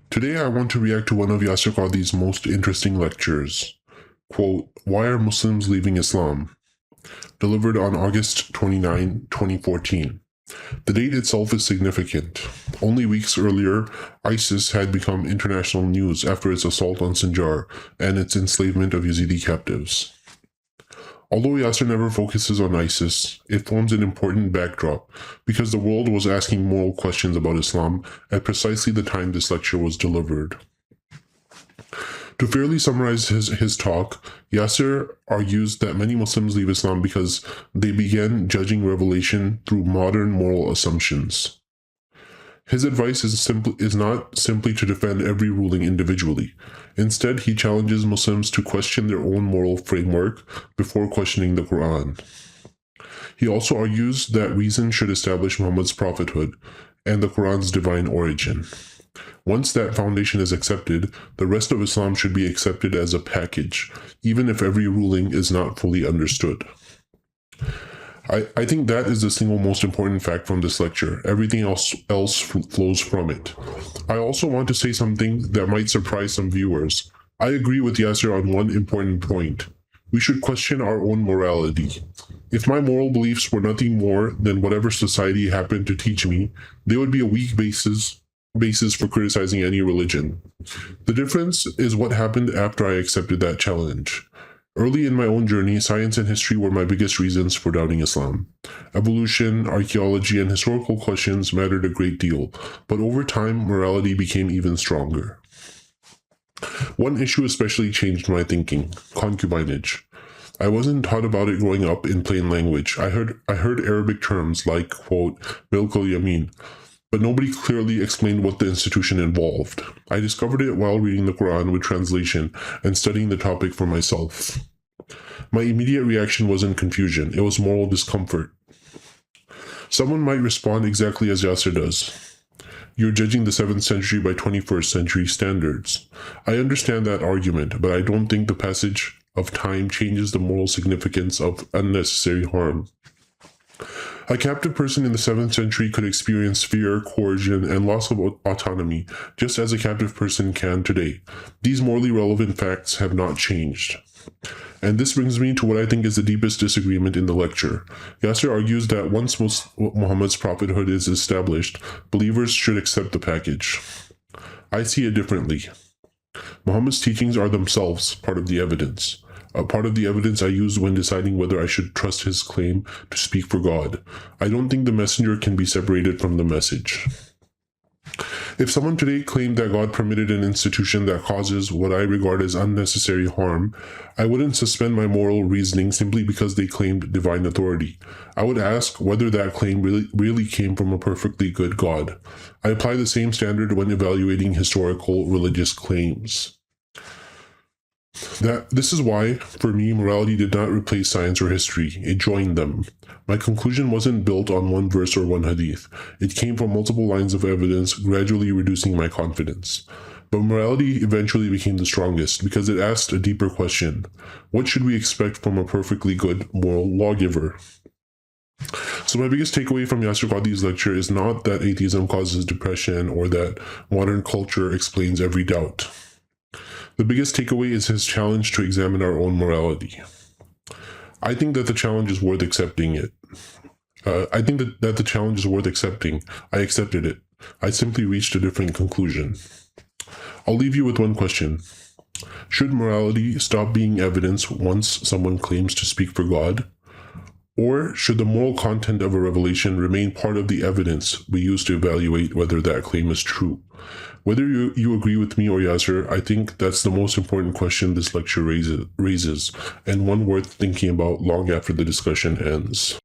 Today I want to react to one of Yasir Qadhi's most interesting lectures. Quote, "Why are Muslims leaving Islam?" Delivered on August 29, 2014. The date itself is significant. Only weeks earlier, ISIS had become international news after its assault on Sinjar and its enslavement of Yazidi captives. Although Yasir never focuses on ISIS, it forms an important backdrop because the world was asking moral questions about Islam at precisely the time this lecture was delivered. To fairly summarize his talk, Yasir argues that many Muslims leave Islam because they began judging revelation through modern moral assumptions. His advice is not simply to defend every ruling individually. Instead, he challenges Muslims to question their own moral framework before questioning the Quran. He also argues that reason should establish Muhammad's prophethood and the Quran's divine origin. Once that foundation is accepted, the rest of Islam should be accepted as a package, even if every ruling is not fully understood. I think that is the single most important fact from this lecture. Everything else flows from it. I also want to say something that might surprise some viewers. I agree with Yasir on one important point. We should question our own morality. If my moral beliefs were nothing more than whatever society happened to teach me, they would be a weak basis for criticizing any religion. The difference is what happened after I accepted that challenge. Early in my own journey, science and history were my biggest reasons for doubting Islam. Evolution, archaeology, and historical questions mattered a great deal, but over time, morality became even stronger. One issue especially changed my thinking: concubinage. I wasn't taught about it growing up in plain language. I heard Arabic terms like, quote, milk al-yamin, but nobody clearly explained what the institution involved. I discovered it while reading the Quran with translation and studying the topic for myself. My immediate reaction wasn't confusion, it was moral discomfort. Someone might respond exactly as Yasir does. You're judging the 7th century by 21st century standards. I understand that argument, but I don't think the passage of time changes the moral significance of unnecessary harm. A captive person in the 7th century could experience fear, coercion, and loss of autonomy, just as a captive person can today. These morally relevant facts have not changed. And this brings me to what I think is the deepest disagreement in the lecture. Yasir argues that once Muhammad's prophethood is established, believers should accept the package. I see it differently. Muhammad's teachings are themselves part of the evidence. A part of the evidence I used when deciding whether I should trust his claim to speak for God. I don't think the messenger can be separated from the message. If someone today claimed that God permitted an institution that causes what I regard as unnecessary harm, I wouldn't suspend my moral reasoning simply because they claimed divine authority. I would ask whether that claim really came from a perfectly good God. I apply the same standard when evaluating historical religious claims. This is why, for me, morality did not replace science or history, it joined them. My conclusion wasn't built on one verse or one hadith. It came from multiple lines of evidence, gradually reducing my confidence. But morality eventually became the strongest because it asked a deeper question. What should we expect from a perfectly good moral lawgiver? So my biggest takeaway from Yasir Qadhi's lecture is not that atheism causes depression or that modern culture explains every doubt. The biggest takeaway is his challenge to examine our own morality. I think that the challenge is worth accepting it. I accepted it. I simply reached a different conclusion. I'll leave you with one question. Should morality stop being evidence once someone claims to speak for God? Or should the moral content of a revelation remain part of the evidence we use to evaluate whether that claim is true? Whether you agree with me or Yasir, I think that's the most important question this lecture raises, and one worth thinking about long after the discussion ends.